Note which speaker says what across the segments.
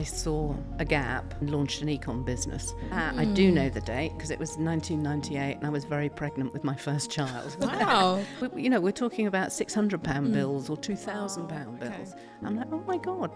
Speaker 1: I saw a gap and launched an ecom business. I do know the date because it was 1998 and I was very pregnant with my first child.
Speaker 2: Wow.
Speaker 1: We're talking about £600 bills or £2,000 bills. I'm like, oh my God,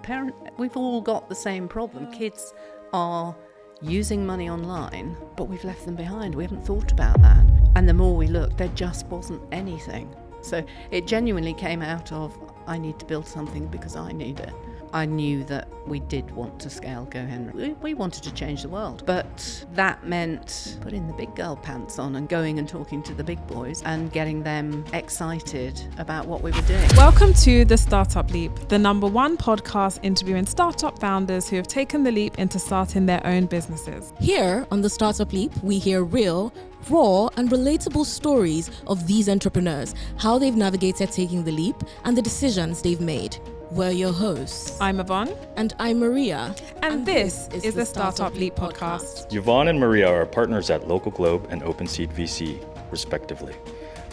Speaker 1: we've all got the same problem. Kids are using money online, but we've left them behind. We haven't thought about that. And the more we looked, there just wasn't anything. So it genuinely came out of, I need to build something because I need it. I knew that we did want to scale GoHenry. We wanted to change the world, but that meant putting the big girl pants on and going and talking to the big boys and getting them excited about what we were doing.
Speaker 3: Welcome to The Startup Leap, the #1 podcast interviewing startup founders who have taken the leap into starting their own businesses.
Speaker 2: Here on The Startup Leap, we hear real, raw and relatable stories of these entrepreneurs, how they've navigated taking the leap and the decisions they've made. We're your hosts.
Speaker 3: I'm Yvonne.
Speaker 2: And I'm Maria.
Speaker 3: And this is the Startup Leap podcast.
Speaker 4: Yvonne and Maria are partners at Local Globe and OpenSeed VC, respectively.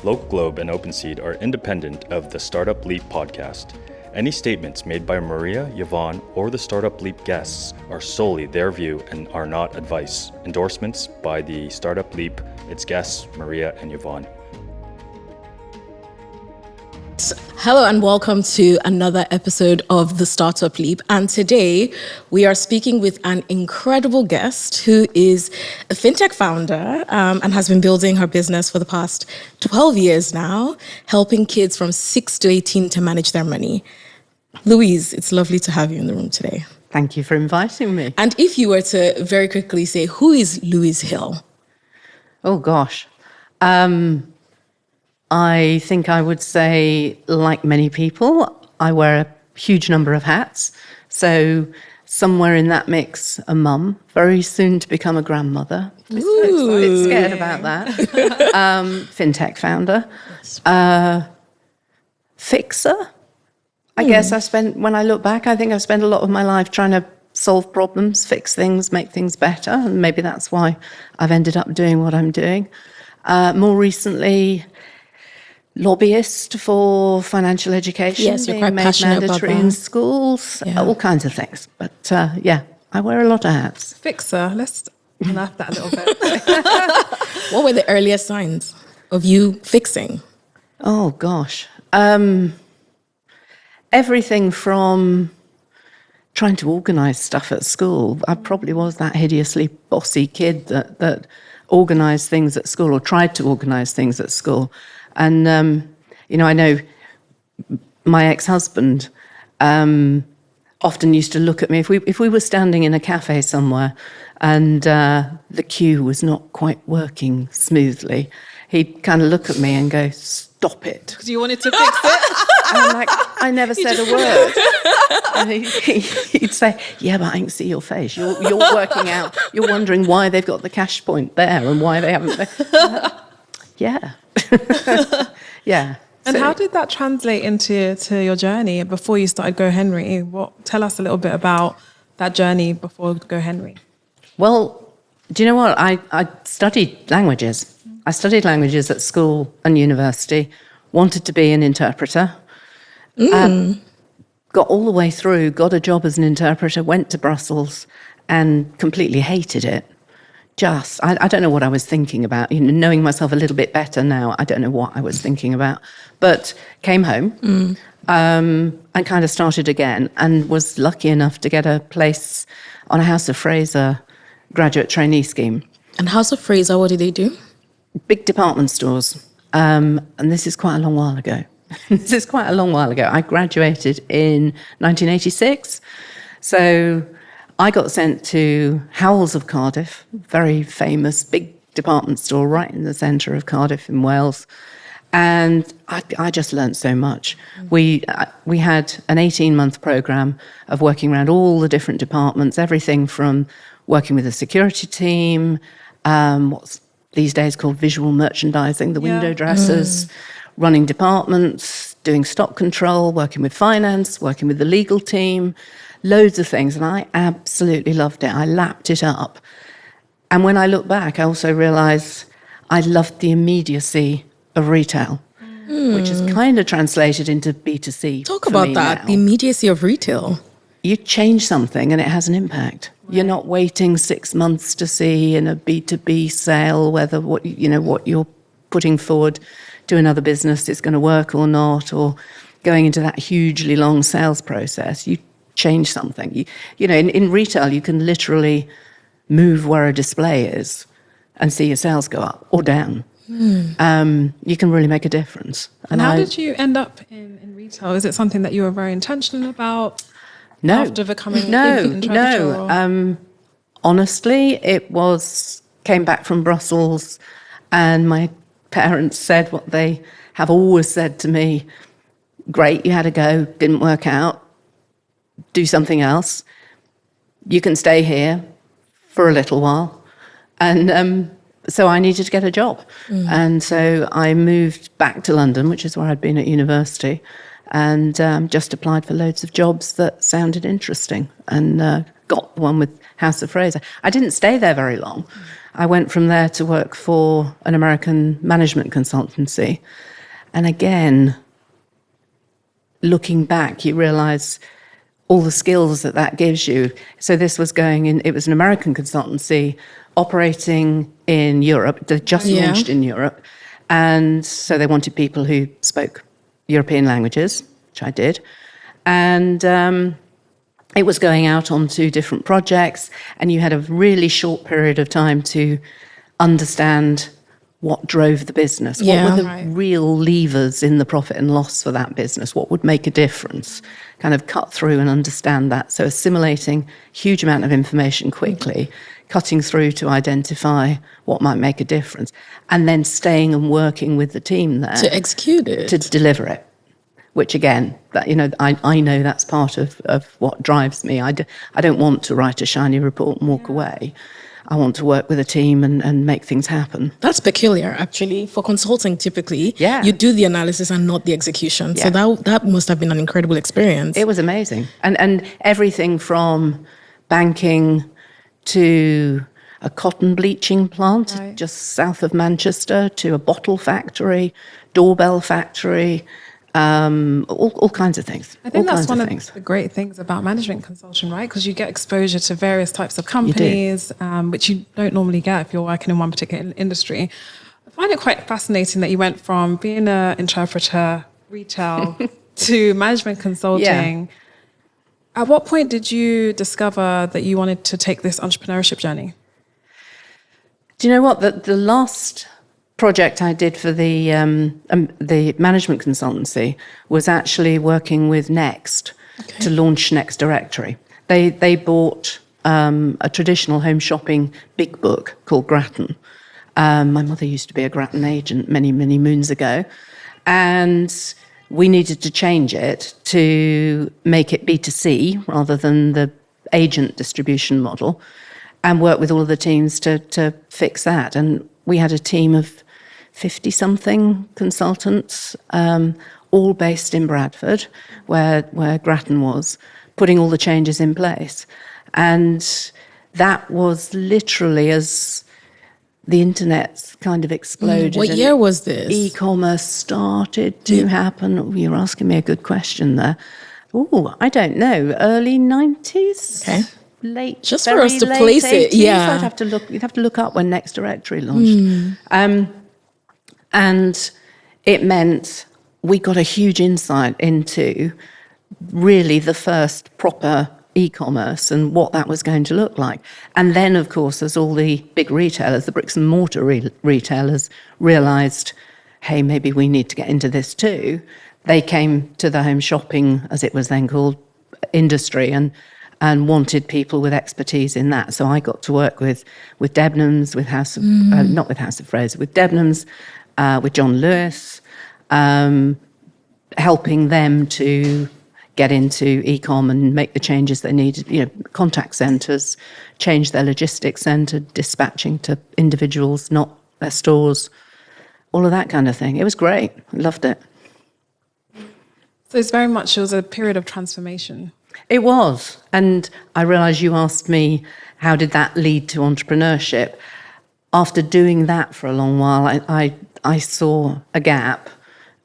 Speaker 4: Local Globe and OpenSeed are independent of the Startup Leap podcast. Any statements made by Maria, Yvonne, or the Startup Leap guests are solely their view and are not advice. Endorsements by the Startup Leap, its guests, Maria and Yvonne.
Speaker 2: Hello and welcome to another episode of The Startup Leap. And today we are speaking with an incredible guest who is a fintech founder and has been building her business for the past 12 years now, helping kids from 6 to 18 to manage their money. Louise, it's lovely to have you in the room today.
Speaker 1: Thank you for inviting me.
Speaker 2: And if you were to very quickly say, who is Louise Hill?
Speaker 1: Oh gosh. I think I would say, like many people, I wear a huge number of hats. So somewhere in that mix, a mum, very soon to become a grandmother. A bit scared about that. Fintech founder. Fixer. I guess when I look back, I think I've spent a lot of my life trying to solve problems, fix things, make things better. And maybe that's why I've ended up doing what I'm doing. More recently, lobbyist for financial education,
Speaker 2: yes, you're quite
Speaker 1: being made
Speaker 2: passionate
Speaker 1: mandatory
Speaker 2: about that.
Speaker 1: in schools, all kinds of things. But I wear a lot of hats.
Speaker 3: Fixer, let's laugh that a little bit.
Speaker 2: What were the earliest signs of you fixing?
Speaker 1: Oh gosh, everything from trying to organise stuff at school. I probably was that hideously bossy kid that organised things at school or tried to organise things at school. And, I know my ex-husband often used to look at me. If we were standing in a cafe somewhere and the queue was not quite working smoothly, he'd kind of look at me and go, "Stop it."
Speaker 3: Because you wanted to fix it?
Speaker 1: And I'm like, I never said a word. And he'd say, "Yeah, but I can see your face. You're working out. You're wondering why they've got the cash point there and why they haven't." Yeah. Yeah.
Speaker 3: And how did that translate into your journey before you started GoHenry? Tell us a little bit about that journey before GoHenry.
Speaker 1: Well, do you know what? I studied languages. I studied languages at school and university, wanted to be an interpreter. Got all the way through, got a job as an interpreter, went to Brussels and completely hated it. I don't know what I was thinking about. Knowing myself a little bit better now, I don't know what I was thinking about. But came home and kind of started again and was lucky enough to get a place on a House of Fraser graduate trainee scheme.
Speaker 2: And House of Fraser, what did they do?
Speaker 1: Big department stores. And this is quite a long while ago. I graduated in 1986. So I got sent to Howells of Cardiff, very famous big department store right in the centre of Cardiff in Wales. And I just learnt so much. We had an 18-month programme of working around all the different departments, everything from working with the security team, what's these days called visual merchandising, the window dressers, running departments, doing stock control, working with finance, working with the legal team, loads of things. And I absolutely loved it. I lapped it up. And when I look back, I also realised I loved the immediacy of retail, which is kind of translated into B2C.
Speaker 2: Talk about that,
Speaker 1: now.
Speaker 2: the immediacy of retail.
Speaker 1: you change something and it has an impact. Right. You're not waiting 6 months to see in a B2B sale whether what you're putting forward to another business is going to work or not, or going into that hugely long sales process. You change something. In retail, you can literally move where a display is and see your sales go up or down. You can really make a difference.
Speaker 3: And how did you end up in retail? Is it something that you were very intentional about?
Speaker 1: No.
Speaker 3: After becoming
Speaker 1: No. Honestly, came back from Brussels, and my parents said what they have always said to me: great, you had a go, didn't work out, do something else. You can stay here for a little while. And so I needed to get a job. And so I moved back to London, which is where I'd been at university, and just applied for loads of jobs that sounded interesting, and got the one with House of Fraser. I didn't stay there very long. I went from there to work for an American management consultancy. And again, looking back, you realise all the skills that gives you. So this was it was an American consultancy operating in Europe. They just launched in Europe. And so they wanted people who spoke European languages, which I did. And it was going out onto different projects, and you had a really short period of time to understand what drove the business, what were the real levers in the profit and loss for that business, what would make a difference, kind of cut through and understand that. So assimilating huge amount of information quickly, cutting through to identify what might make a difference, and then staying and working with the team there
Speaker 2: to execute it,
Speaker 1: to deliver it. Which again, I know that's part of what drives me. I don't want to write a shiny report and walk away. I want to work with a team and make things happen.
Speaker 2: That's peculiar, actually. For consulting, typically, you do the analysis and not the execution.
Speaker 1: Yeah.
Speaker 2: So that must have been an incredible experience.
Speaker 1: It was amazing. And everything from banking to a cotton bleaching plant just south of Manchester, to a bottle factory, doorbell factory, all kinds of things.
Speaker 3: I think that's one of the great things about management consulting, right? Because you get exposure to various types of companies, which you don't normally get if you're working in one particular industry. I find it quite fascinating that you went from being an interpreter, retail, to management consulting. At what point did you discover that you wanted to take this entrepreneurship journey?
Speaker 1: Do you know what? The last project I did for the management consultancy was actually working with Next to launch Next Directory. They bought a traditional home shopping big book called Grattan. My mother used to be a Grattan agent many, many moons ago, and we needed to change it to make it B2C rather than the agent distribution model, and work with all of the teams to fix that. And we had a team of 50-something consultants, all based in Bradford, where Grattan was, putting all the changes in place. And that was literally as the internet kind of exploded.
Speaker 2: What year was this?
Speaker 1: E-commerce started to happen. You're asking me a good question there. Oh, I don't know. Early 90s?
Speaker 2: Okay.
Speaker 1: Late,
Speaker 2: just for us to place
Speaker 1: 80s.
Speaker 2: it, yeah.
Speaker 1: You'd have to look up when Next Directory launched. And it meant we got a huge insight into really the first proper e-commerce and what that was going to look like. And then, of course, as all the big retailers, the bricks and mortar retailers realised, hey, maybe we need to get into this too, they came to the home shopping, as it was then called, industry, and wanted people with expertise in that. So I got to work with Debenhams, with not with House of Fraser, with Debenhams, with John Lewis, helping them to get into e-com and make the changes they needed. Contact centres, change their logistics centre, dispatching to individuals, not their stores, all of that kind of thing. It was great. I loved it.
Speaker 3: So it was a period of transformation.
Speaker 1: It was. And I realise you asked me, how did that lead to entrepreneurship? After doing that for a long while, I saw a gap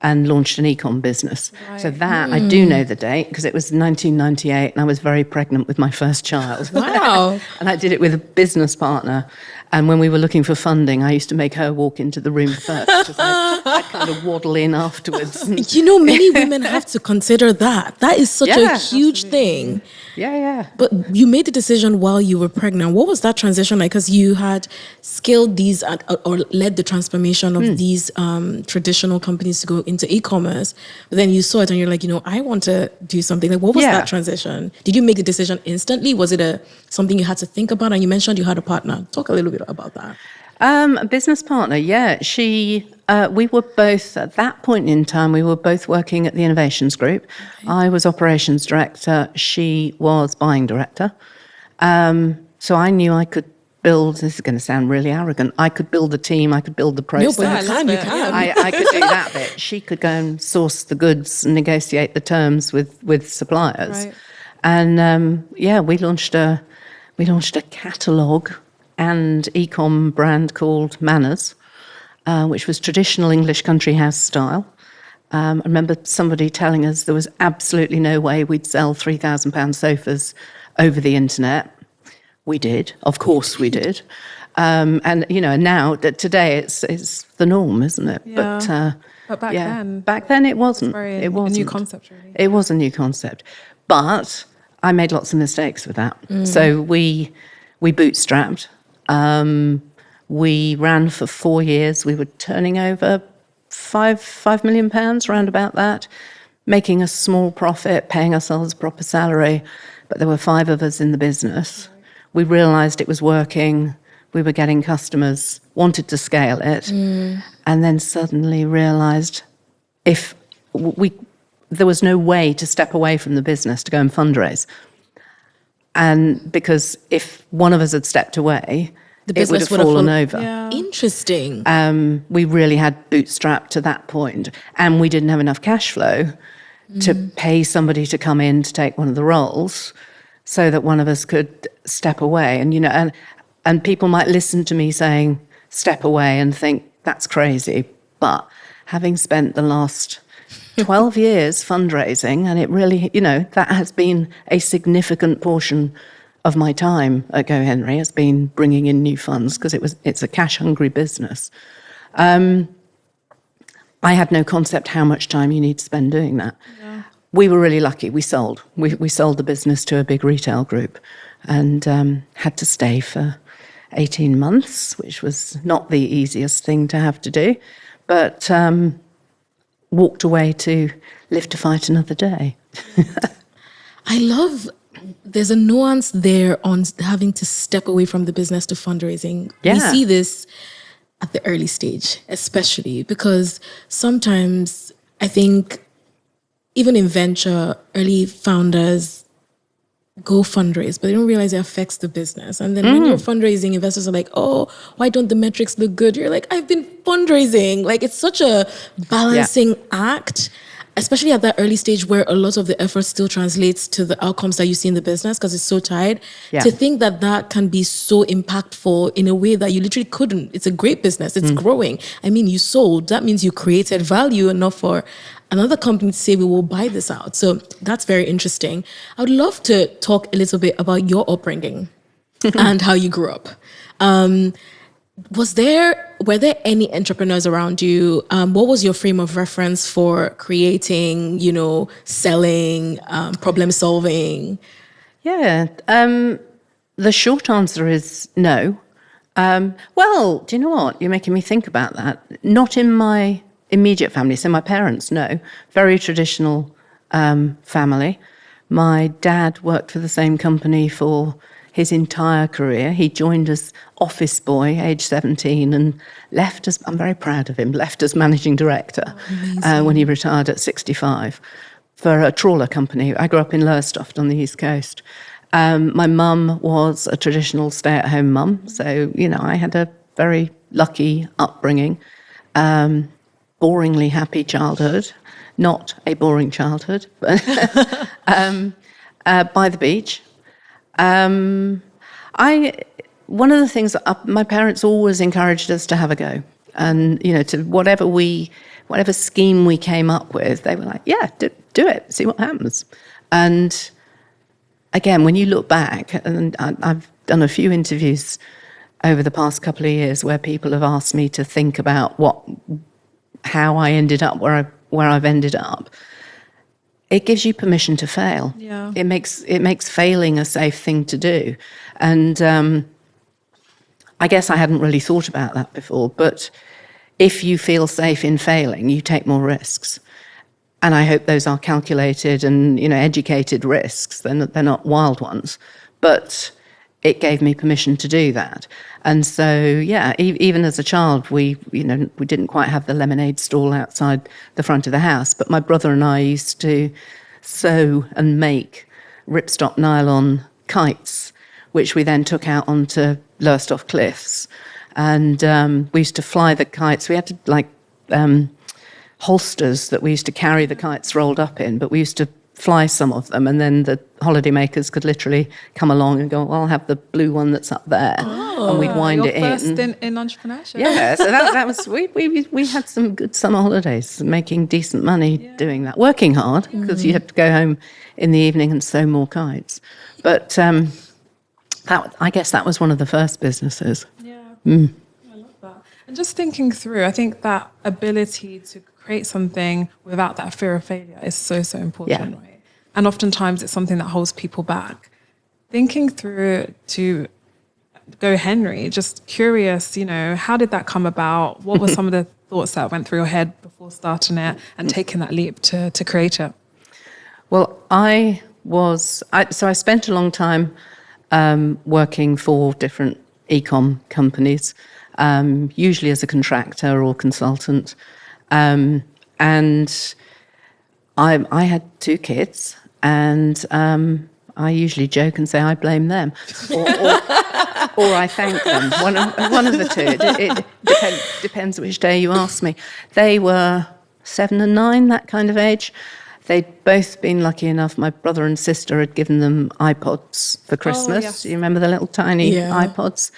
Speaker 1: and launched an e-com business.
Speaker 3: Right.
Speaker 1: So that, I do know the date because it was 1998 and I was very pregnant with my first child.
Speaker 2: Wow.
Speaker 1: And I did it with a business partner. And when we were looking for funding, I used to make her walk into the room first because I'd kind of waddle in afterwards.
Speaker 2: You know, many women have to consider that. That is such a
Speaker 1: Yeah,
Speaker 2: huge thing.
Speaker 1: Yeah.
Speaker 2: But you made the decision while you were pregnant. What was that transition like? Because you had scaled these or led the transformation of these traditional companies to go into e-commerce. But then you saw it and you're like, I want to do something. Like, what was that transition? Did you make the decision instantly? Was it something you had to think about? And you mentioned you had a partner. Talk a little bit about that.
Speaker 1: A business partner, yeah. We were both, at that point in time, we were both working at the Innovations Group. Okay. I was operations director. She was buying director. So I knew I could build, this is going to sound really arrogant, I could build a team, I could build the process.
Speaker 2: No, but you can.
Speaker 1: I could do that bit. She could go and source the goods and negotiate the terms with suppliers. Right. And we launched a catalogue and e-com brand called Manners, which was traditional English country house style. I remember somebody telling us there was absolutely no way we'd sell £3,000 sofas over the internet. We did, of course we did. And now that today it's the norm, isn't it?
Speaker 3: Yeah. But back
Speaker 1: then it wasn't.
Speaker 3: It was a new concept, really.
Speaker 1: It was a new concept, but I made lots of mistakes with that. So we bootstrapped. We ran for 4 years. We were turning over £5 million, round about that, making a small profit, paying ourselves a proper salary. But there were 5 of us in the business. We realised it was working. We were getting customers, wanted to scale it, and then suddenly realised there was no way to step away from the business to go and fundraise. And because if one of us had stepped away, the business it would have fallen over.
Speaker 2: Yeah. Interesting.
Speaker 1: We really had bootstrapped to that point, and we didn't have enough cash flow to pay somebody to come in to take one of the roles, so that one of us could step away. And people might listen to me saying step away and think that's crazy, but having spent the last 12 years fundraising, and it really, that has been a significant portion of my time at GoHenry, has been bringing in new funds because it's a cash-hungry business. I had no concept how much time you need to spend doing that. Yeah. We were really lucky. We sold. We sold the business to a big retail group and had to stay for 18 months, which was not the easiest thing to have to do, but walked away to live to fight another day.
Speaker 2: I love, there's a nuance there on having to step away from the business to fundraising. Yeah. We see this at the early stage, especially because sometimes I think even in venture, early founders go fundraise, but they don't realize it affects the business. And then when you're fundraising, investors are like, oh, why don't the metrics look good? You're like, I've been fundraising. Like, it's such a balancing act, especially at that early stage where a lot of the effort still translates to the outcomes that you see in the business because it's so tied. Yeah. To think that can be so impactful in a way that you literally couldn't. It's a great business. It's growing. I mean, you sold. That means you created value enough for another company to say, we will buy this out. So that's very interesting. I would love to talk a little bit about your upbringing and how you grew up. Were there any entrepreneurs around you? What was your frame of reference for creating, selling, problem solving?
Speaker 1: Yeah. The short answer is no. Well, do you know what? You're making me think about that. Not in my immediate family. So my parents, no. Very traditional family. My dad worked for the same company for his entire career. He joined as office boy, age 17, and left as, I'm very proud of him, left as managing director when he retired at 65 for a trawler company. I grew up in Lowestoft on the East Coast. My mum was a traditional stay-at-home mum, so, I had a very lucky upbringing. Boringly happy childhood, not a boring childhood, but by the beach. One of the things my parents always encouraged us to have a go. And, to whatever scheme we came up with, they were like, yeah, do it, see what happens. And again, when you look back, and I've done a few interviews over the past couple of years where people have asked me to think about how I ended up where I've ended up. It gives you permission to fail.
Speaker 3: Yeah.
Speaker 1: It makes failing a safe thing to do. And I guess I hadn't really thought about that before, but if you feel safe in failing, you take more risks. And I hope those are calculated and, educated risks. They're not wild ones. But it gave me permission to do that. And so, yeah, even as a child, we didn't quite have the lemonade stall outside the front of the house, but my brother and I used to sew and make ripstop nylon kites, which we then took out onto Lowestoft cliffs. And we used to fly the kites. We had to, holsters that we used to carry the kites rolled up in, but we used to fly some of them, and then the holidaymakers could literally come along and go, well, I'll have the blue one that's up there, and we'd wind
Speaker 3: your
Speaker 1: it
Speaker 3: first
Speaker 1: in.
Speaker 3: in entrepreneurship.
Speaker 1: Yeah, so that was we had some good summer holidays, making decent money doing that, working hard because you had to go home in the evening and sew more kites. But I guess that was one of the first businesses.
Speaker 3: Yeah, I love that. And just thinking through, I think that ability to create something without that fear of failure is so important, right? And oftentimes it's something that holds people back. Thinking through to GoHenry, just curious, how did that come about? What were some of the thoughts that went through your head before starting it and taking that leap to create it?
Speaker 1: Well, I spent a long time working for different e-com companies, usually as a contractor or consultant. And I had 2 kids, and I usually joke and say I blame them, or I thank them. One of the two. It depends which day you ask me. They were 7 and 9, that kind of age. They'd both been lucky enough. My brother and sister had given them iPods for Christmas.
Speaker 3: Yes.
Speaker 1: You remember the little tiny iPods?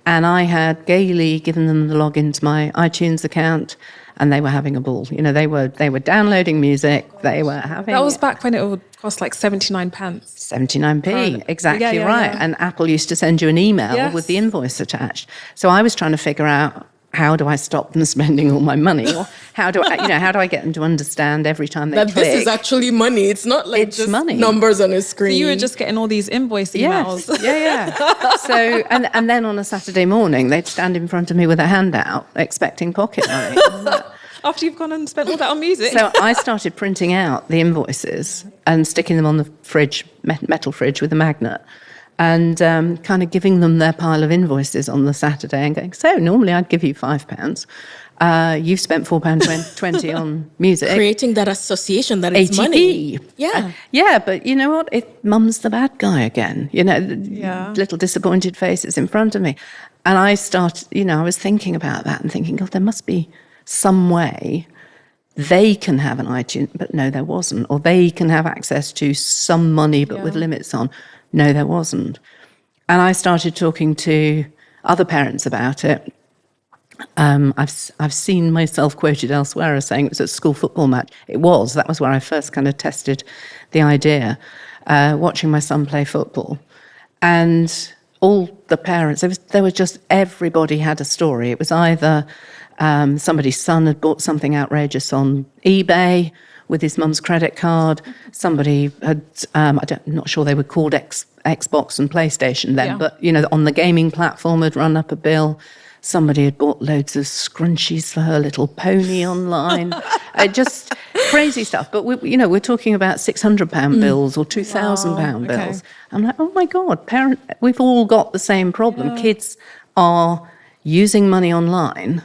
Speaker 1: And I had gaily given them the login to my iTunes account, and they were having a ball. They were downloading music. They were having.
Speaker 3: That was back when it would cost like 79 pence.
Speaker 1: 79p, exactly
Speaker 3: Yeah,
Speaker 1: right.
Speaker 3: yeah.
Speaker 1: And Apple used to send you an email with the invoice attached. So I was trying to figure out, how do I stop them spending all my money? Or how do I get them to understand every time they
Speaker 2: that
Speaker 1: click?
Speaker 2: this is actually money. It's not like
Speaker 1: It's
Speaker 2: just
Speaker 1: money.
Speaker 2: numbers on a screen.
Speaker 3: So you were just getting all these invoice emails.
Speaker 1: Yes. Yeah. So, and then on a Saturday morning, they'd stand in front of me with a handout, expecting pocket money.
Speaker 3: After you've gone and spent all that on music.
Speaker 1: So I started printing out the invoices and sticking them on the fridge, metal fridge with a magnet, and kind of giving them their pile of invoices on the Saturday and going, so normally I'd give you £5. You've spent £4.20 on music.
Speaker 2: creating that association that it's
Speaker 1: ATP.
Speaker 2: money. Yeah.
Speaker 1: Yeah, but you know what? Mum's the bad guy again. Little disappointed faces in front of me. And I started, I was thinking about that and thinking, God, there must be some way they can have an iTunes, but no, there wasn't. Or they can have access to some money, but with limits on. No, there wasn't. And I started talking to other parents about it. I've seen myself quoted elsewhere as saying it was a school football match. That was where I first kind of tested the idea, watching my son play football. And all the parents, there was just, everybody had a story. It was either somebody's son had bought something outrageous on eBay with his mum's credit card. Somebody had, I'm not sure they were called Xbox and PlayStation then, but, on the gaming platform had run up a bill. Somebody had bought loads of scrunchies for her little pony online. Just crazy stuff. But, we're talking about £600 bills or £2,000 bills. I'm like, oh, my God, we've all got the same problem. Yeah. Kids are using money online,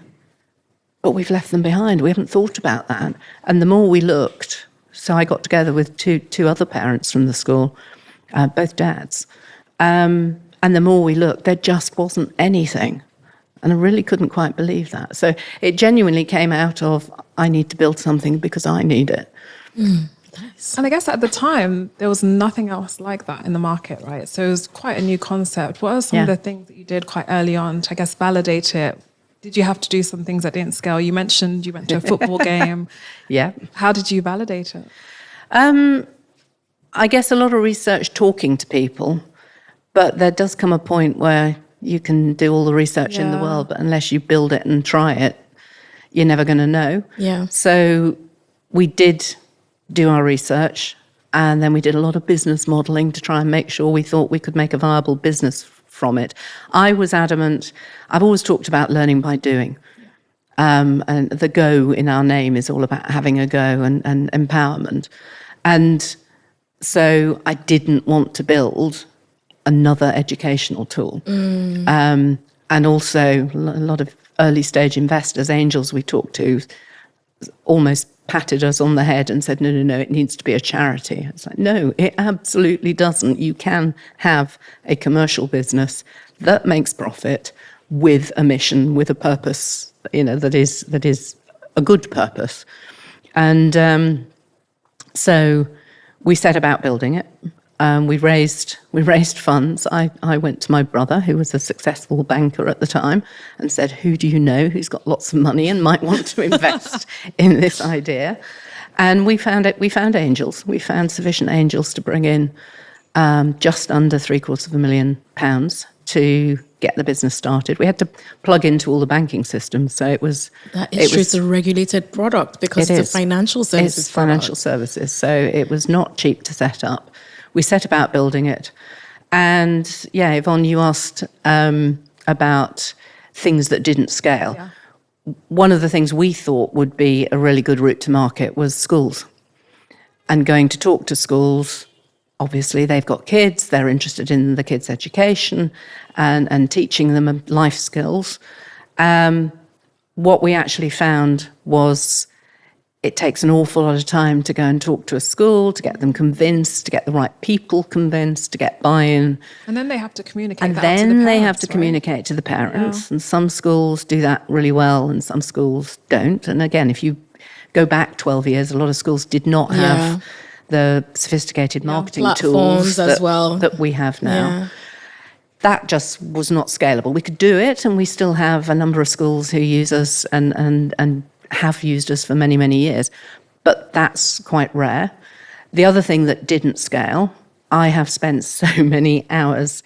Speaker 1: but we've left them behind. We haven't thought about that. And the more we looked, so I got together with two other parents from the school, both dads, and the more we looked, there just wasn't anything. And I really couldn't quite believe that. So it genuinely came out of, I need to build something because I need it.
Speaker 3: Nice. And I guess at the time, there was nothing else like that in the market, right? So it was quite a new concept. What are some of the things that you did quite early on to, I guess, validate it did you have to do some things that didn't scale? You mentioned you went to a football game.
Speaker 1: Yeah.
Speaker 3: How did you validate it?
Speaker 1: I guess a lot of research, talking to people, but there does come a point where you can do all the research in the world, but unless you build it and try it, you're never going to know.
Speaker 2: Yeah.
Speaker 1: So we did do our research, and then we did a lot of business modeling to try and make sure we thought we could make a viable business from it. I was adamant. I've always talked about learning by doing. And the go in our name is all about having a go and empowerment. And so I didn't want to build another educational tool. And also a lot of early stage investors, angels we talked to, almost patted us on the head and said, no, it needs to be a charity. It's like, no, it absolutely doesn't. You can have a commercial business that makes profit with a mission, with a purpose, that is a good purpose. And so we set about building it. We raised funds. I went to my brother, who was a successful banker at the time, and said, who do you know who's got lots of money and might want to invest in this idea? And we found angels. We found sufficient angels to bring in just under £750,000 to get the business started. We had to plug into all the banking systems, so it was...
Speaker 2: That is true. It's a regulated product because it's a financial services
Speaker 1: It's financial services, so it was not cheap to set up. We set about building it. And yeah, Yvonne, you asked about things that didn't scale. Yeah. One of the things we thought would be a really good route to market was schools. And going to talk to schools, obviously they've got kids, they're interested in the kids' education and teaching them life skills. What we actually found was it takes an awful lot of time to go and talk to a school, to get them convinced, to get the right people convinced, to get buy-in.
Speaker 3: And then they have to communicate
Speaker 1: and
Speaker 3: that
Speaker 1: then
Speaker 3: to the parents,
Speaker 1: they have to
Speaker 3: right?
Speaker 1: communicate to the parents. Yeah. And some schools do that really well and some schools don't. And again, if you go back 12 years, a lot of schools did not have the sophisticated marketing tools that we have now. Yeah. That just was not scalable. We could do it, and we still have a number of schools who use us and have used us for many, many years. But that's quite rare. The other thing that didn't scale, I have spent so many hours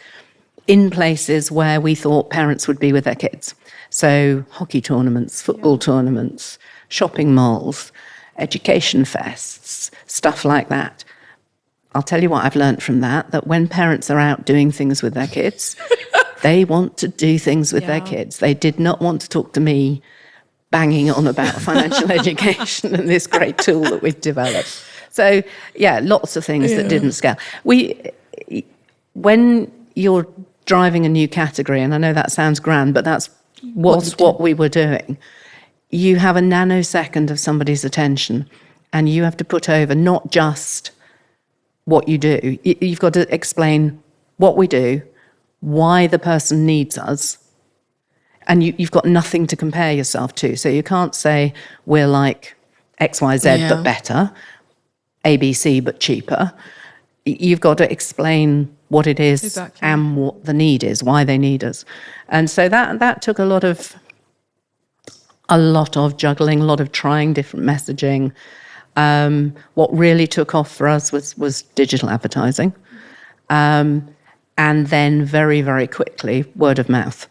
Speaker 1: in places where we thought parents would be with their kids. So hockey tournaments, football tournaments, shopping malls, education fests, stuff like that. I'll tell you what I've learned from that when parents are out doing things with their kids, they want to do things with their kids. They did not want to talk to me banging on about financial education and this great tool that we've developed. So, yeah, lots of things that didn't scale. When you're driving a new category, and I know that sounds grand, but that's what we were doing, you have a nanosecond of somebody's attention, and you have to put over not just what you do. You've got to explain what we do, why the person needs us, and you've got nothing to compare yourself to. So you can't say we're like XYZ but better, ABC but cheaper. You've got to explain what it is and what the need is, why they need us. And so that took a lot of juggling, a lot of trying different messaging. What really took off for us was digital advertising. And then very, very quickly, word of mouth.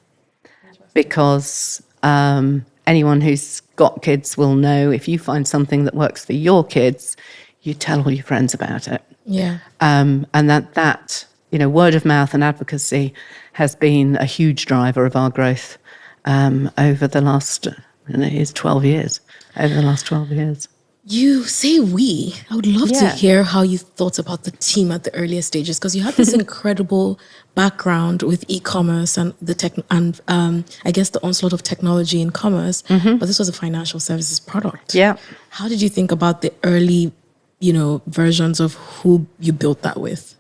Speaker 1: Because anyone who's got kids will know if you find something that works for your kids, you tell all your friends about it.
Speaker 2: Yeah.
Speaker 1: And that word of mouth and advocacy has been a huge driver of our growth over the last 12 years. Over the last 12 years.
Speaker 2: You say we. I would love to hear how you thought about the team at the earlier stages, because you had this incredible background with e-commerce and I guess the onslaught of technology in commerce, but this was a financial services product.
Speaker 1: Yeah.
Speaker 2: How did you think about the early, versions of who you built that with?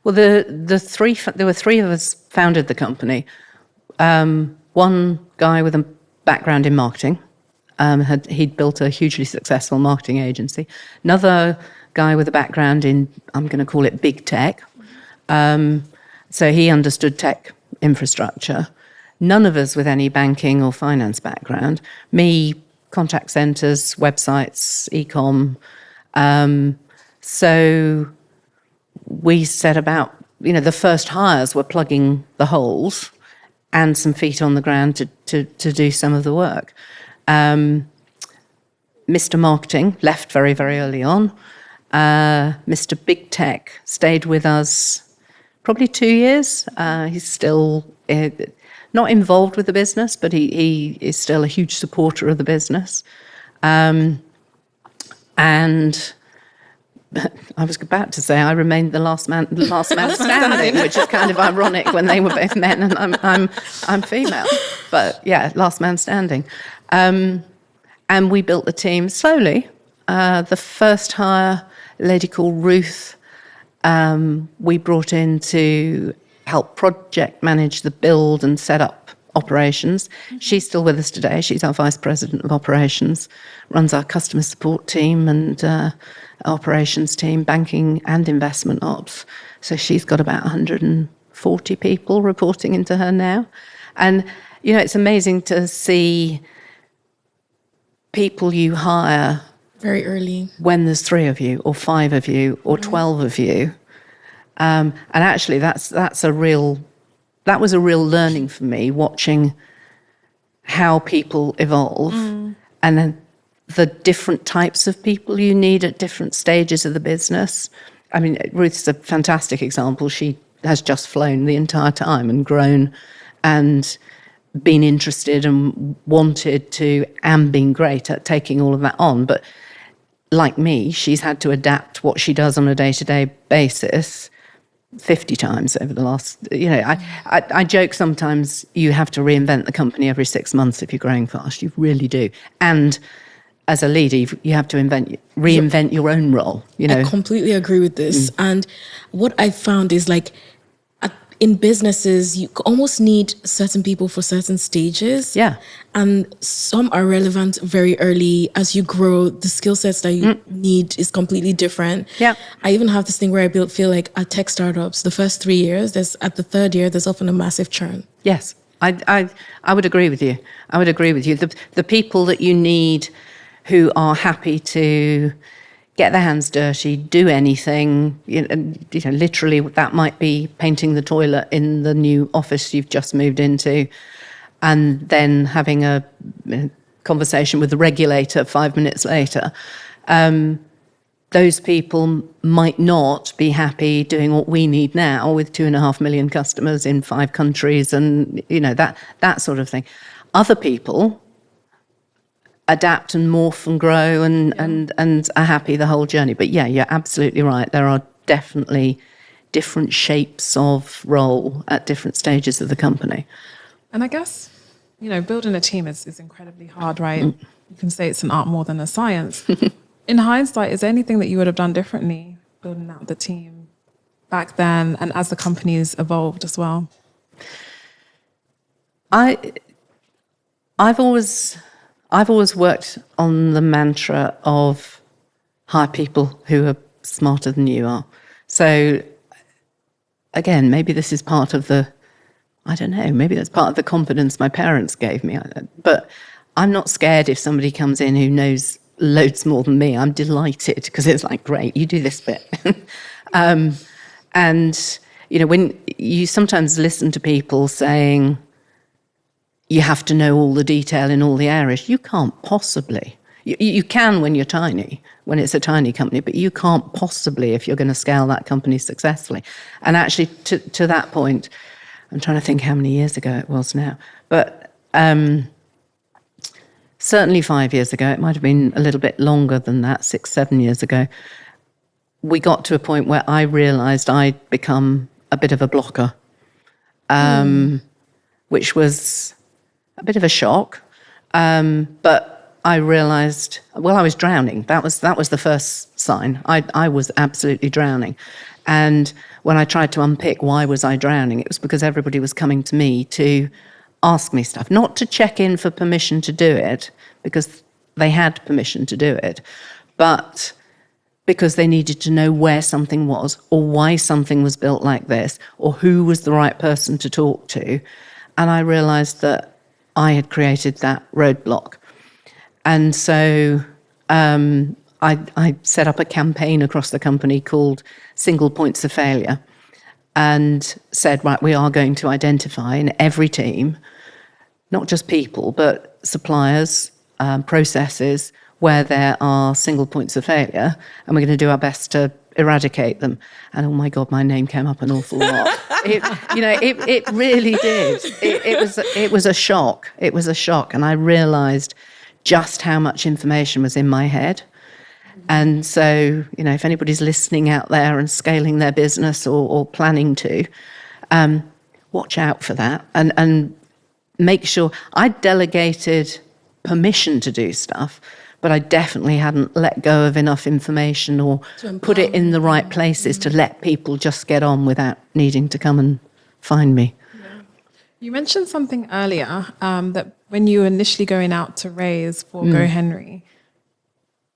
Speaker 1: Well, there were three of us founded the company. One guy with a background in marketing. He'd built a hugely successful marketing agency. Another guy with a background in, I'm going to call it big tech. So he understood tech infrastructure. none of us with any banking or finance background. Me, contact centres, websites, e-com. So we set about, the first hires were plugging the holes and some feet on the ground to do some of the work. Mr. Marketing left very, very early on. Mr. Big Tech stayed with us probably 2 years. He's still not involved with the business, but he is still a huge supporter of the business. And I was about to say I remained the last man standing, which is kind of ironic when they were both men and I'm female. But yeah, last man standing. And we built the team slowly. The first hire, a lady called Ruth, we brought in to help project manage the build and set up operations. She's still with us today. She's our Vice President of Operations, runs our customer support team and operations team, banking and investment ops. So she's got about 140 people reporting into her now. And, it's amazing to see people you hire
Speaker 2: very early
Speaker 1: when there's 3 of you or 5 of you or 12 of you. And actually that was a real learning for me, watching how people evolve and then the different types of people you need at different stages of the business. I mean, Ruth's a fantastic example. She has just flown the entire time and grown and been interested and wanted to and been great at taking all of that on. But like me, she's had to adapt what she does on a day-to-day basis 50 times over the last, I joke sometimes you have to reinvent the company every 6 months if you're growing fast. You really do. And as a leader, you have to reinvent your own role.
Speaker 2: I completely agree with this. And what I found is in businesses, you almost need certain people for certain stages.
Speaker 1: Yeah.
Speaker 2: And some are relevant very early. As you grow, the skill sets that you need is completely different.
Speaker 1: Yeah.
Speaker 2: I even have this thing where I feel like at tech startups, the first 3 years, at the third year, there's often a massive churn.
Speaker 1: Yes. I would agree with you. The people that you need who are happy to get their hands dirty, do anything, literally that might be painting the toilet in the new office you've just moved into and then having a conversation with the regulator 5 minutes later. Those people might not be happy doing what we need now with 2.5 million customers in 5 countries and, that sort of thing. Other people adapt and morph and grow and are happy the whole journey. But yeah, you're absolutely right. There are definitely different shapes of role at different stages of the company.
Speaker 3: And I guess, building a team is incredibly hard, right? You can say it's an art more than a science. In hindsight, is there anything that you would have done differently building out the team back then and as the company's evolved as well?
Speaker 1: I've always worked on the mantra of hire people who are smarter than you are. So again, maybe this is part of maybe that's part of the confidence my parents gave me. But I'm not scared if somebody comes in who knows loads more than me. I'm delighted because it's great, you do this bit. And, when you sometimes listen to people saying, you have to know all the detail in all the areas. You can't possibly. You can when you're tiny, when it's a tiny company, but you can't possibly if you're going to scale that company successfully. And actually, to that point, I'm trying to think how many years ago it was now, but certainly 5 years ago, it might have been a little bit longer than that, 6, 7 years ago, we got to a point where I realised I'd become a bit of a blocker, which was a bit of a shock, but I realised, I was drowning. That was the first sign. I was absolutely drowning. And when I tried to unpick why was I drowning, it was because everybody was coming to me to ask me stuff, not to check in for permission to do it, because they had permission to do it, but because they needed to know where something was or why something was built like this or who was the right person to talk to. and I realised that I had created that roadblock. And so I set up a campaign across the company called Single Points of Failure, and said, right, we are going to identify in every team, not just people, but suppliers, processes, where there are single points of failure, and we're going to do our best to eradicate them. And oh my God, my name came up an awful lot. It really did. It was a shock. It was a shock. And I realised just how much information was in my head. And so, if anybody's listening out there and scaling their business or planning to, watch out for that and make sure. I delegated permission to do stuff, but I definitely hadn't let go of enough information or put it in the right places to let people just get on without needing to come and find me.
Speaker 3: Yeah. You mentioned something earlier that when you were initially going out to raise for GoHenry,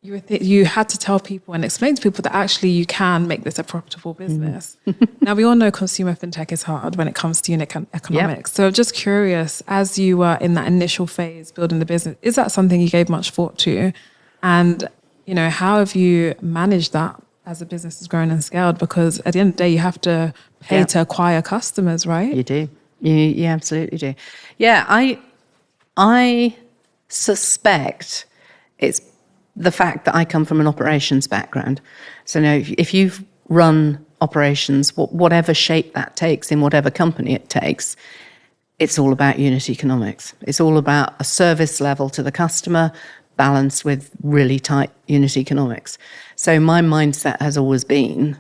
Speaker 3: you had to tell people and explain to people that actually you can make this a profitable business. Now, we all know consumer fintech is hard when it comes to unit economics. Yep. So I'm just curious, as you were in that initial phase building the business, is that something you gave much thought to? And, how have you managed that as the business has grown and scaled? Because at the end of the day, you have to pay to acquire customers, right?
Speaker 1: You do. You absolutely do. Yeah, I suspect it's the fact that I come from an operations background. So now, if you've run operations, whatever shape that takes in whatever company it takes, it's all about unit economics. It's all about a service level to the customer balanced with really tight unit economics. So my mindset has always been,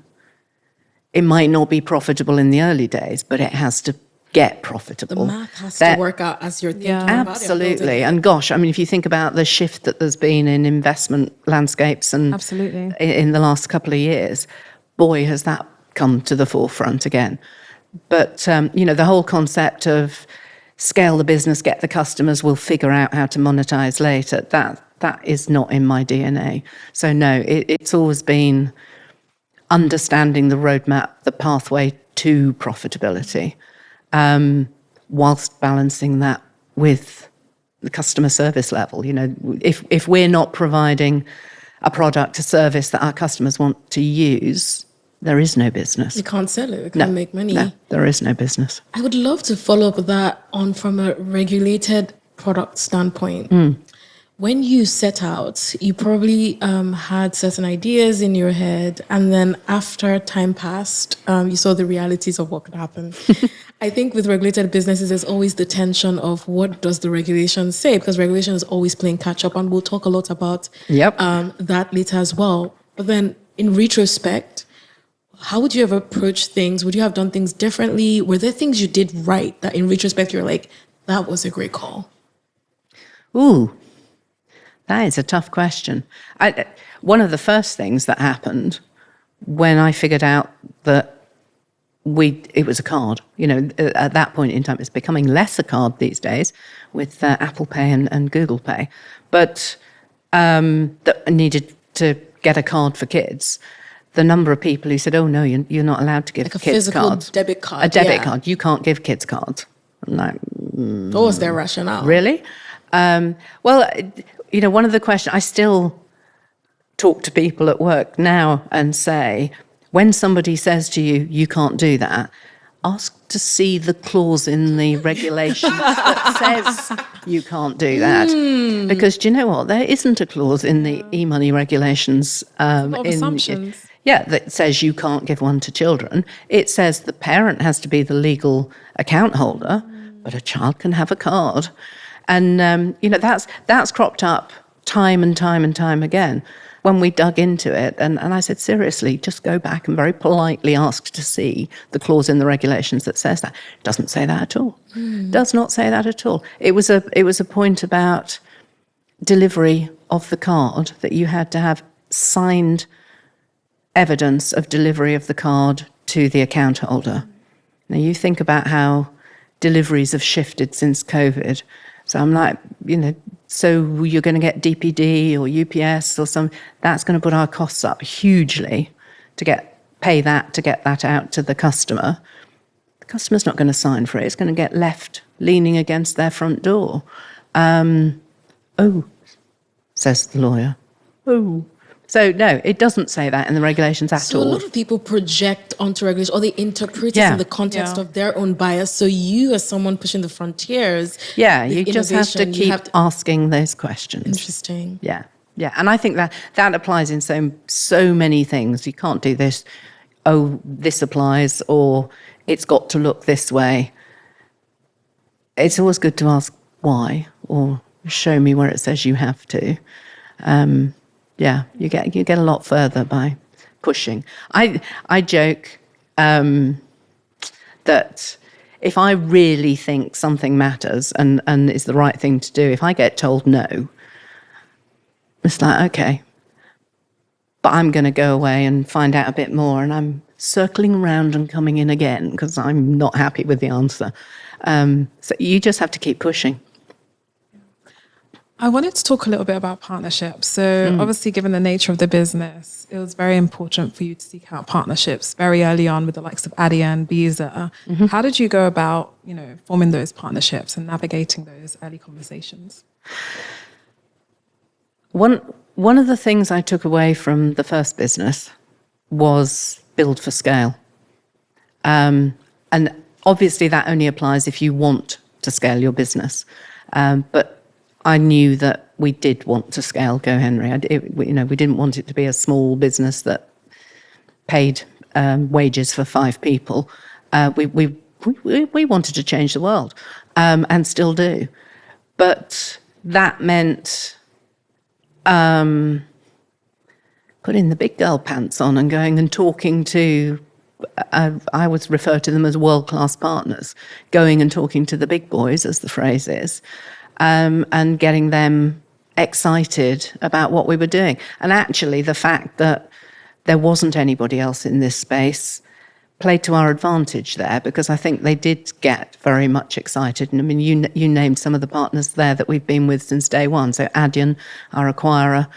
Speaker 1: it might not be profitable in the early days, but it has to get profitable.
Speaker 2: The math has to work out as you're thinking about it.
Speaker 1: Absolutely. And gosh, if you think about the shift that there's been in investment landscapes and
Speaker 3: absolutely
Speaker 1: in the last couple of years, boy, has that come to the forefront again. But, the whole concept of scale the business, get the customers, we'll figure out how to monetize later, that is not in my DNA. So no, it's always been understanding the roadmap, the pathway to profitability. Whilst balancing that with the customer service level. If we're not providing a product, a service that our customers want to use, there is no business.
Speaker 2: You can't sell it. You can't make money.
Speaker 1: No, there is no business.
Speaker 2: I would love to follow up with that from a regulated product standpoint. When you set out, you probably had certain ideas in your head, and then after time passed, you saw the realities of what could happen. I think with regulated businesses, there's always the tension of what does the regulation say, because regulation is always playing catch up, and we'll talk a lot about that later as well. But then in retrospect, how would you have approached things? Would you have done things differently? Were there things you did right that in retrospect you're like, that was a great call?
Speaker 1: Ooh. That is a tough question. One of the first things that happened when I figured out that it was a card, at that point in time, it's becoming less a card these days with Apple Pay and Google Pay, but that I needed to get a card for kids. The number of people who said, oh, no, you're not allowed to give kids cards. Like a physical
Speaker 2: debit card.
Speaker 1: A debit card. You can't give kids cards. I'm like,
Speaker 2: what was their rationale?
Speaker 1: Really? One of the questions, I still talk to people at work now and say, when somebody says to you, you can't do that, ask to see the clause in the regulation that says you can't do that. Because do you know what? There isn't a clause in the e-money regulations.
Speaker 3: A lot of assumptions.
Speaker 1: That says you can't give one to children. It says the parent has to be the legal account holder, but a child can have a card. And, that's cropped up time and time and time again when we dug into it. And I said, seriously, just go back and very politely ask to see the clause in the regulations that says that. It doesn't say that at all. Does not say that at all. It was a point about delivery of the card, that you had to have signed evidence of delivery of the card to the account holder. Now, you think about how deliveries have shifted since COVID. So I'm like, so you're going to get DPD or UPS or something. That's going to put our costs up hugely to get that out to the customer. the customer's not going to sign for it. It's going to get left leaning against their front door. Oh, says the lawyer. Oh. So, no, it doesn't say that in the regulations at all.
Speaker 2: So a lot of people project onto regulations, or they interpret it in the context of their own bias. So you, as someone pushing the frontiers,
Speaker 1: you just have to keep asking those questions.
Speaker 2: Interesting.
Speaker 1: Yeah. And I think that applies in so many things. You can't do this, this applies, or it's got to look this way. It's always good to ask why, or show me where it says you have to. You get a lot further by pushing. I joke that if I really think something matters and is the right thing to do, if I get told no, it's like, okay, but I'm going to go away and find out a bit more, and I'm circling around and coming in again because I'm not happy with the answer. So you just have to keep pushing.
Speaker 3: I wanted to talk a little bit about partnerships. So obviously, given the nature of the business, it was very important for you to seek out partnerships very early on with the likes of Adyen, Visa. How did you go about, forming those partnerships and navigating those early conversations?
Speaker 1: One of the things I took away from the first business was build for scale. And obviously that only applies if you want to scale your business. But I knew that we did want to scale GoHenry. We didn't want it to be a small business that paid wages for 5 people. We wanted to change the world, and still do. But that meant putting the big girl pants on and going and talking to, I would refer to them as world-class partners, going and talking to the big boys, as the phrase is, and getting them excited about what we were doing. And actually, the fact that there wasn't anybody else in this space played to our advantage there, because I think they did get very much excited. And I mean, you named some of the partners there that we've been with since day one. So Adyen, our acquirer,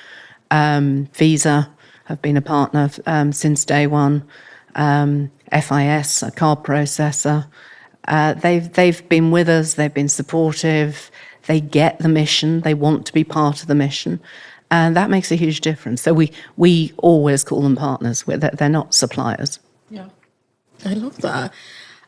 Speaker 1: Visa have been a partner since day one. FIS, a card processor, they've been with us. They've been supportive. They get the mission. They want to be part of the mission. And that makes a huge difference. So we always call them partners. They're not suppliers.
Speaker 2: Yeah, I love that.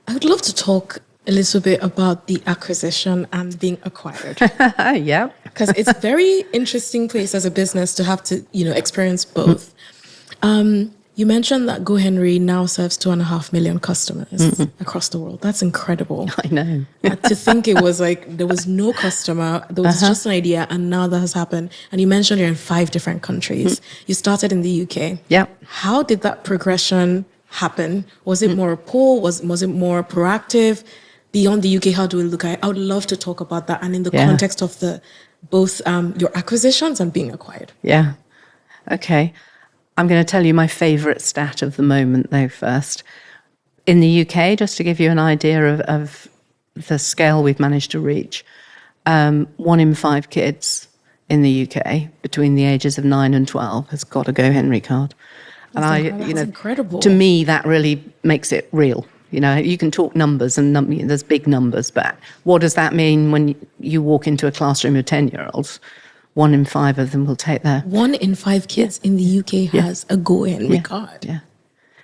Speaker 2: I would love to talk a little bit about the acquisition and being acquired.
Speaker 1: Yeah.
Speaker 2: Because it's a very interesting place as a business to have to, experience both. You mentioned that GoHenry now serves 2.5 million customers across the world. That's incredible.
Speaker 1: I know.
Speaker 2: To think it was like there was no customer, there was just an idea, and now that has happened. And you mentioned you're in 5 different countries. You started in the UK.
Speaker 1: Yeah.
Speaker 2: How did that progression happen? Was it more a pull? Was it more proactive? Beyond the UK, how do we look at it? I would love to talk about that, and in the context of both your acquisitions and being acquired.
Speaker 1: Yeah. Okay. I'm going to tell you my favourite stat of the moment, though, first. In the UK, just to give you an idea of the scale we've managed to reach, 1 in 5 kids in the UK between the ages of 9 and 12 has got a GoHenry card.
Speaker 2: That's incredible.
Speaker 1: To me, that really makes it real. You can talk numbers, and there's big numbers, but what does that mean when you walk into a classroom of 10-year-olds? 1 in 5 of them will take their...
Speaker 2: 1 in 5 kids in the UK has a GoHenry card.
Speaker 1: Yeah.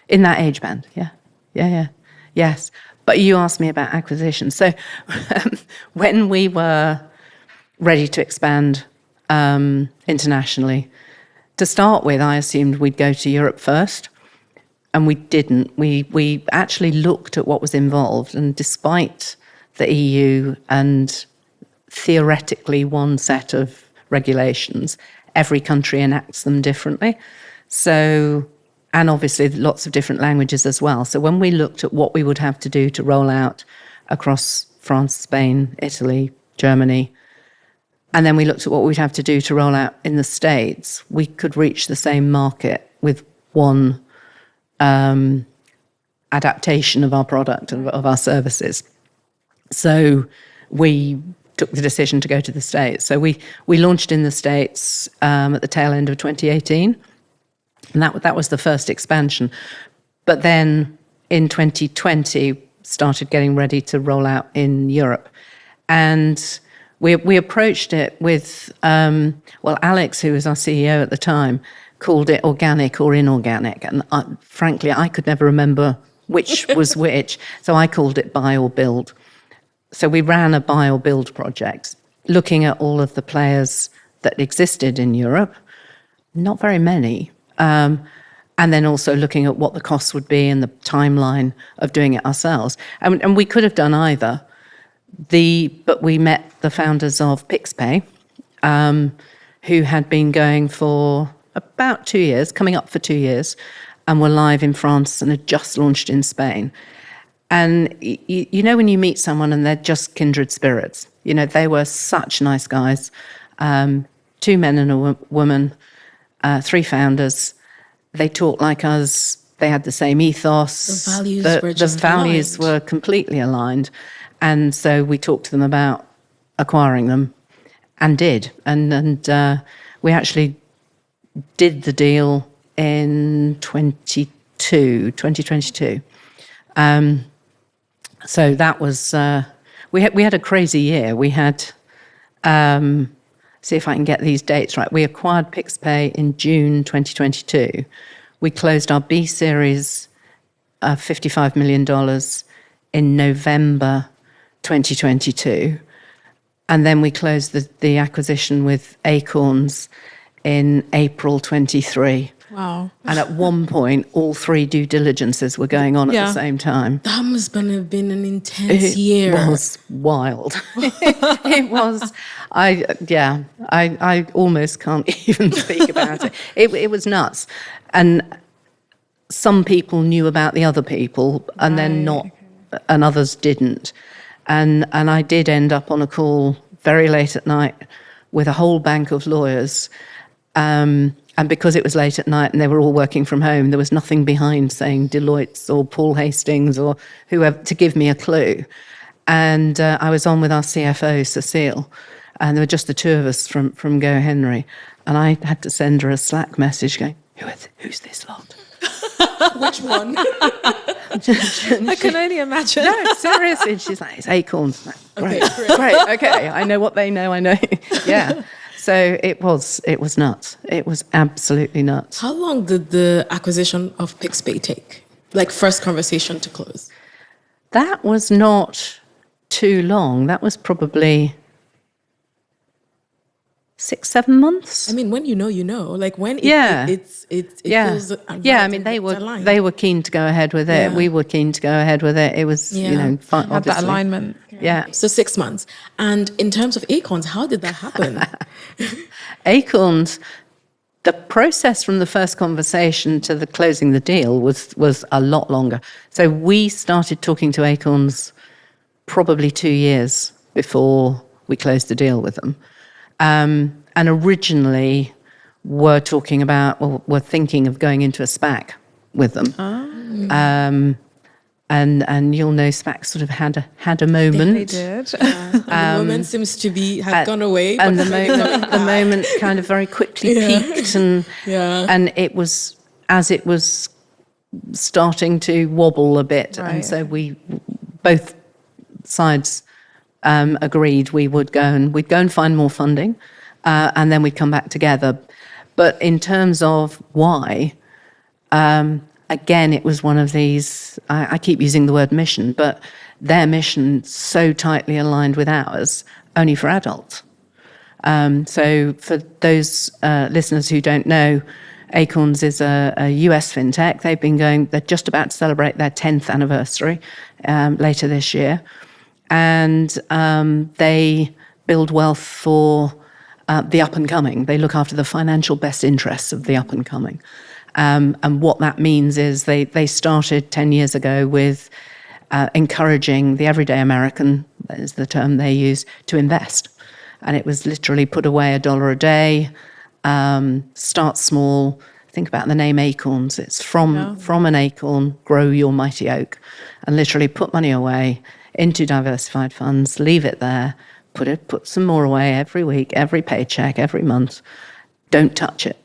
Speaker 1: In that age band, yeah. Yes. But you asked me about acquisition. So when we were ready to expand internationally, to start with, I assumed we'd go to Europe first, and we didn't. We actually looked at what was involved, and despite the EU and theoretically one set of regulations, every country enacts them differently. So, and obviously lots of different languages as well. So when we looked at what we would have to do to roll out across France, Spain, Italy, Germany, and then we looked at what we'd have to do to roll out in the States, we could reach the same market with one adaptation of our product and of our services. So we took the decision to go to the States. So we launched in the States at the tail end of 2018, and that was the first expansion. But then in 2020, started getting ready to roll out in Europe. And we approached it with, Alex, who was our CEO at the time, called it organic or inorganic. And frankly, I could never remember which was which. So I called it buy or build. So we ran a buy or build project, looking at all of the players that existed in Europe, not very many, and then also looking at what the costs would be and the timeline of doing it ourselves. And we could have done either. But we met the founders of Pixpay, who had been going for about 2 years, coming up for 2 years, and were live in France and had just launched in Spain. And you know when you meet someone and they're just kindred spirits, you know, they were such nice guys. 2 men and a woman, 3 founders. They talked like us. They had the same ethos.
Speaker 2: The values were just
Speaker 1: the values
Speaker 2: aligned.
Speaker 1: were completely aligned. And so we talked to them about acquiring them and did. And we actually did the deal in 2022. So that was, we had a crazy year. We had, see if I can get these dates right. We acquired Pixpay in June 2022. We closed our B series of $55 million in November 2022. And then we closed the acquisition with Acorns in April 23.
Speaker 3: Wow.
Speaker 1: And at one point, all 3 due diligences were going on at the same time.
Speaker 2: That must have been an intense year.
Speaker 1: It was wild. It was, I almost can't even speak about it. It was nuts. And some people knew about the other people and then not, and others didn't. And I did end up on a call very late at night with a whole bank of lawyers. And because it was late at night and they were all working from home, there was nothing behind saying Deloitte's or Paul Hastings or whoever to give me a clue. And I was on with our CFO, Cecile, and there were just the 2 of us from GoHenry. And I had to send her a Slack message going, who's this lot?
Speaker 2: Which one?
Speaker 3: I can only imagine.
Speaker 1: No, seriously. She's like, it's Acorns. Like, great, okay. I know what they know. I know. Yeah. So it was nuts. It was absolutely nuts.
Speaker 2: How long did the acquisition of Pixpay take? Like first conversation to close?
Speaker 1: That was not too long. That was probably 6-7 months.
Speaker 2: I mean, when you know, like when it feels
Speaker 1: I mean, they were keen to go ahead with it.
Speaker 2: Yeah.
Speaker 1: We were keen to go ahead with it. It was, fun,
Speaker 3: Had that alignment.
Speaker 1: Yeah.
Speaker 2: So 6 months. And in terms of Acorns, how did that happen?
Speaker 1: Acorns, the process from the first conversation to the closing the deal was a lot longer. So we started talking to Acorns probably 2 years before we closed the deal with them. And originally we're thinking of going into a SPAC with them. And you'll know SPAC sort of had a moment.
Speaker 3: They did.
Speaker 2: The moment seems to have gone away.
Speaker 1: And the moment kind of very quickly peaked and it was as it was starting to wobble a bit.
Speaker 3: Right.
Speaker 1: And so both sides agreed we'd go and find more funding, and then we'd come back together. But in terms of why, again, it was one of these, I keep using the word mission, but their mission so tightly aligned with ours, only for adults. So for those listeners who don't know, Acorns is a US fintech. They're just about to celebrate their 10th anniversary later this year. And they build wealth for the up and coming. They look after the financial best interests of the up and coming. And what that means is they started 10 years ago with encouraging the everyday American, that is the term they use, to invest. And it was literally put away $1 a day, start small. Think about the name Acorns. It's from an acorn, grow your mighty oak. And literally put money away into diversified funds, leave it there, put some more away every week, every paycheck, every month. Don't touch it.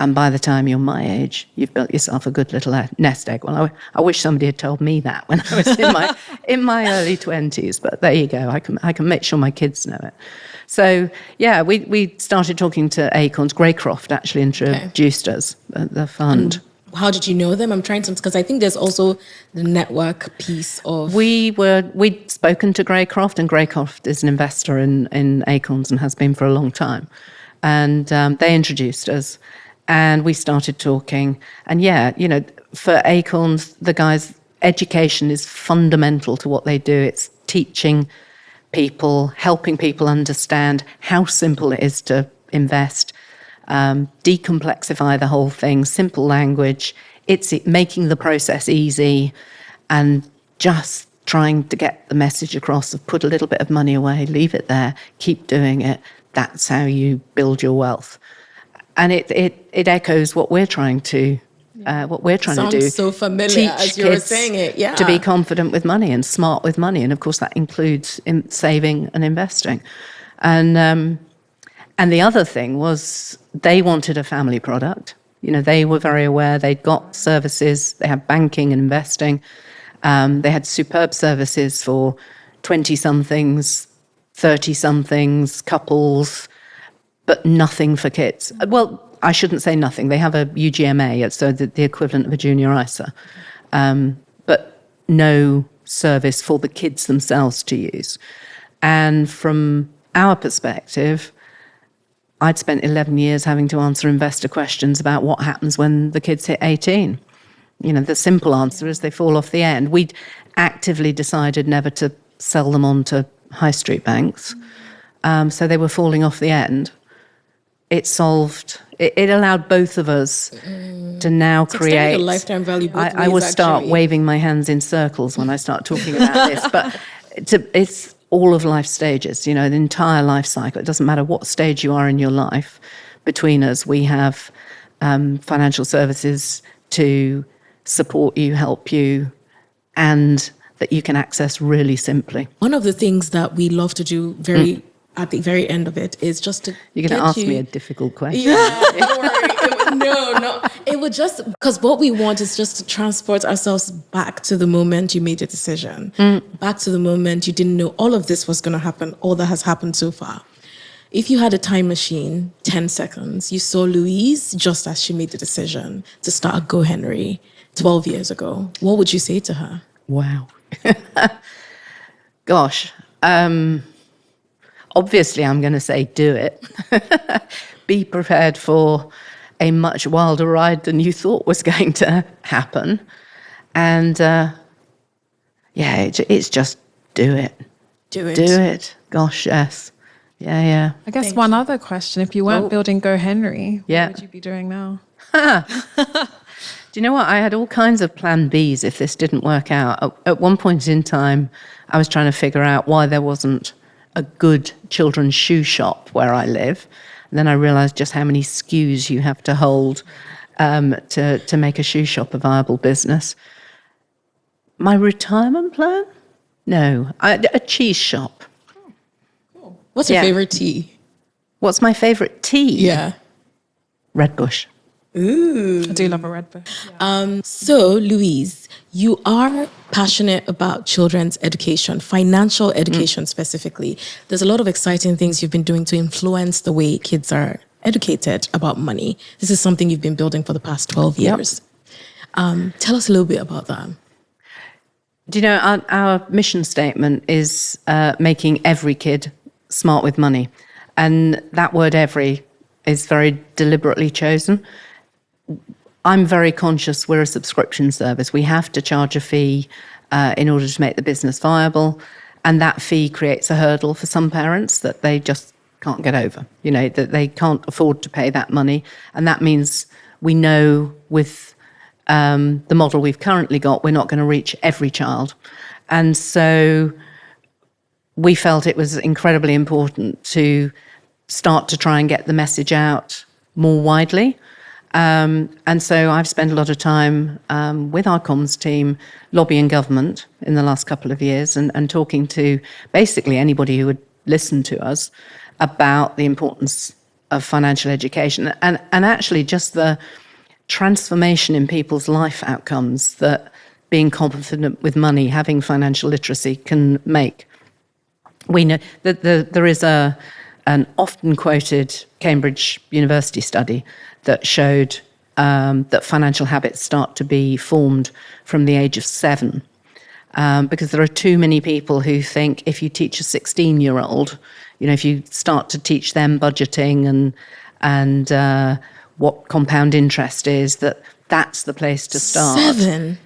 Speaker 1: And by the time you're my age, you've built yourself a good little nest egg. Well, I wish somebody had told me that when I was in my early 20s. But there you go. I can make sure my kids know it. So yeah, we started talking to Acorns. Greycroft actually introduced us, the fund.
Speaker 2: How did you know them? I'm trying to, because I think there's also the network piece of.
Speaker 1: We'd spoken to Greycroft, and Greycroft is an investor in Acorns and has been for a long time. And they introduced us. And we started talking. And yeah, for Acorns, the guys, education is fundamental to what they do. It's teaching people, helping people understand how simple it is to invest, decomplexify the whole thing, simple language. It's making the process easy and just trying to get the message across of put a little bit of money away, leave it there, keep doing it. That's how you build your wealth. And it echoes what we're trying to do.
Speaker 2: Sounds so familiar
Speaker 1: Teach
Speaker 2: as you were
Speaker 1: kids
Speaker 2: saying it. Yeah.
Speaker 1: to be confident with money and smart with money, and of course that includes saving and investing. And the other thing was they wanted a family product. They were very aware they'd got services. They had banking and investing. They had superb services for 20-somethings, 30-somethings, couples, but nothing for kids. Well, I shouldn't say nothing. They have a UGMA, so the equivalent of a junior ISA, but no service for the kids themselves to use. And from our perspective, I'd spent 11 years having to answer investor questions about what happens when the kids hit 18. The simple answer is they fall off the end. We'd actively decided never to sell them on to high street banks, so they were falling off the end. It allowed both of us to now create
Speaker 2: a lifetime value.
Speaker 1: I will start waving my hands in circles when I start talking about this, but it's all of life stages, the entire life cycle. It doesn't matter what stage you are in your life. Between us, we have financial services to support you, help you, and that you can access really simply.
Speaker 2: One of the things that we love to do at the very end of it is just to
Speaker 1: You're going to ask me a difficult question.
Speaker 2: Yeah, don't worry. No. It would just, because what we want is just to transport ourselves back to the moment you made a decision, back to the moment you didn't know all of this was going to happen, all that has happened so far. If you had a time machine, 10 seconds, you saw Louise just as she made the decision to start GoHenry 12 years ago, what would you say to her?
Speaker 1: Wow. Gosh. Obviously, I'm going to say do it. Be prepared for a much wilder ride than you thought was going to happen. And it's just do it.
Speaker 2: Do it.
Speaker 1: Do it. Gosh, yes. Yeah.
Speaker 3: I guess one other question. If you weren't building GoHenry, what would you be doing now?
Speaker 1: Do you know what? I had all kinds of plan Bs if this didn't work out. At one point in time, I was trying to figure out why there wasn't a good children's shoe shop where I live. And then I realized just how many SKUs you have to hold to make a shoe shop a viable business. My retirement plan? No, a cheese shop.
Speaker 2: Cool. What's your favorite tea?
Speaker 1: What's my favorite tea?
Speaker 2: Yeah.
Speaker 1: Red Bush.
Speaker 2: Ooh.
Speaker 3: I do love a Red Bush. Yeah.
Speaker 2: So, Louise, you are passionate about children's education, financial education specifically. There's a lot of exciting things you've been doing to influence the way kids are educated about money. This is something you've been building for the past 12 years. Tell us a little bit about that.
Speaker 1: Do you know, our mission statement is making every kid smart with money. And that word every is very deliberately chosen. I'm very conscious we're a subscription service. We have to charge a fee in order to make the business viable. And that fee creates a hurdle for some parents that they just can't get over, that they can't afford to pay that money. And that means we know with the model we've currently got, we're not going to reach every child. And so we felt it was incredibly important to start to try and get the message out more widely. And so I've spent a lot of time with our comms team lobbying government in the last couple of years and talking to basically anybody who would listen to us about the importance financial education, and actually just the transformation in people's life outcomes that being confident with money, having financial literacy can make. We know that there is an often quoted Cambridge University study that showed that financial habits start to be formed from the age of 7. Because there are too many people who think if you teach a 16-year-old, if you start to teach them budgeting and what compound interest is, that's the place to start.
Speaker 2: 7?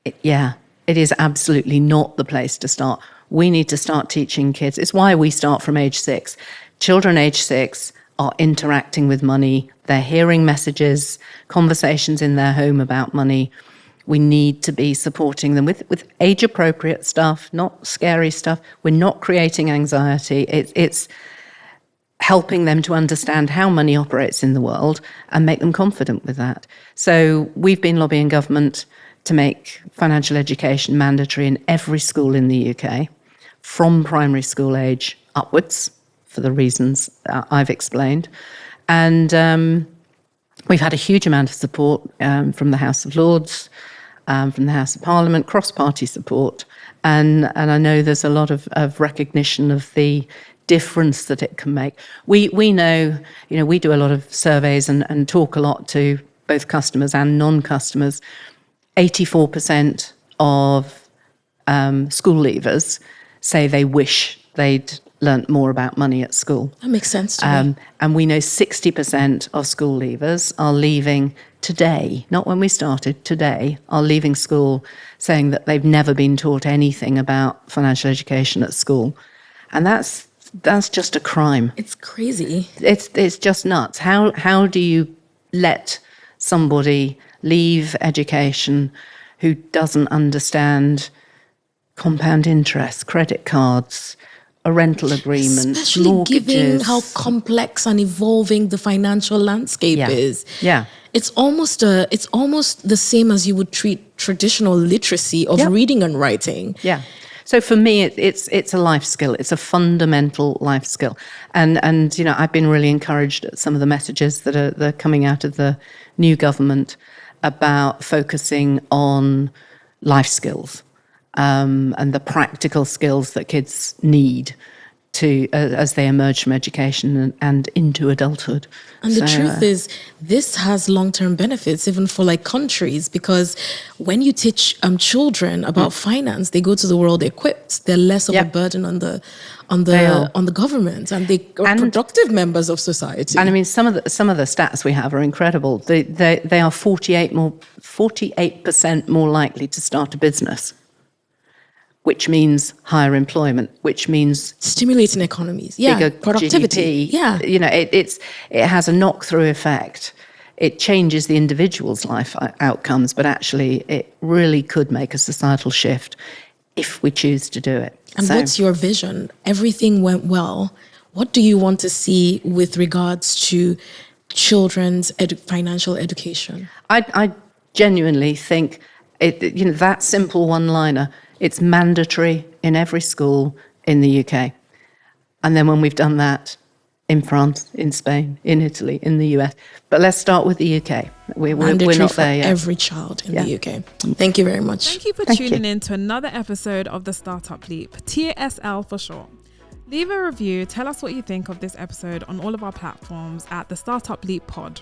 Speaker 1: It is absolutely not the place to start. We need to start teaching kids. It's why we start from age 6. Children age 6 are interacting with money. They're hearing messages, conversations in their home about money. We need to be supporting them with age-appropriate stuff, not scary stuff. We're not creating anxiety. It's helping them to understand how money operates in the world and make them confident with that. So we've been lobbying government to make financial education mandatory in every school in the UK, from primary school age upwards, for the reasons I've explained. And we've had a huge amount of support from the House of Lords, from the House of Parliament, cross-party support. And I know there's a lot of recognition of the difference that it can make. We know, we do a lot of surveys and talk a lot to both customers and non-customers. 84% of school leavers say they wish they'd learnt more about money at school.
Speaker 2: That makes sense to me.
Speaker 1: And we know 60% of school leavers are leaving today, not when we started, today, are leaving school saying that they've never been taught anything about financial education at school. And that's just a crime.
Speaker 2: It's crazy.
Speaker 1: It's just nuts. How do you let somebody leave education who doesn't understand compound interest, credit cards, a rental agreement,
Speaker 2: especially
Speaker 1: mortgages?
Speaker 2: given how complex and evolving the financial landscape is.
Speaker 1: Yeah.
Speaker 2: It's almost the same as you would treat traditional literacy of reading and writing.
Speaker 1: Yeah. So for me, it's a life skill. It's a fundamental life skill. And I've been really encouraged at some of the messages that are coming out of the new government about focusing on life skills and the practical skills that kids need to as they emerge from education and into adulthood.
Speaker 2: And the truth is, this has long-term benefits even for countries, because when you teach children about finance, they go to the world equipped. They're less of a burden on the government, and they are productive members of society.
Speaker 1: And I mean, some of the stats we have are incredible. They are 48% more likely to start a business, which means higher employment, which means
Speaker 2: stimulating economies,
Speaker 1: bigger
Speaker 2: productivity.
Speaker 1: GDP. It has a knock-through effect. It changes the individual's life outcomes, but actually it really could make a societal shift if we choose to do it.
Speaker 2: And what's your vision? Everything went well. What do you want to see with regards to children's financial education?
Speaker 1: I genuinely think that simple one-liner. It's mandatory in every school in the UK. And then when we've done that in France, in Spain, in Italy, in the US. But let's start with the UK. We're not there yet.
Speaker 2: Every child in the UK. Thank you very much.
Speaker 3: Thank you for tuning in to another episode of The Startup Leap, TSL for short. Leave a review, tell us what you think of this episode on all of our platforms at The Startup Leap Pod.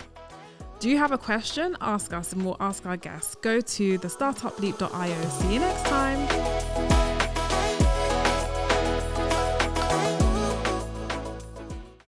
Speaker 3: Do you have a question? Ask us and we'll ask our guests. Go to thestartupleap.io. See you next time.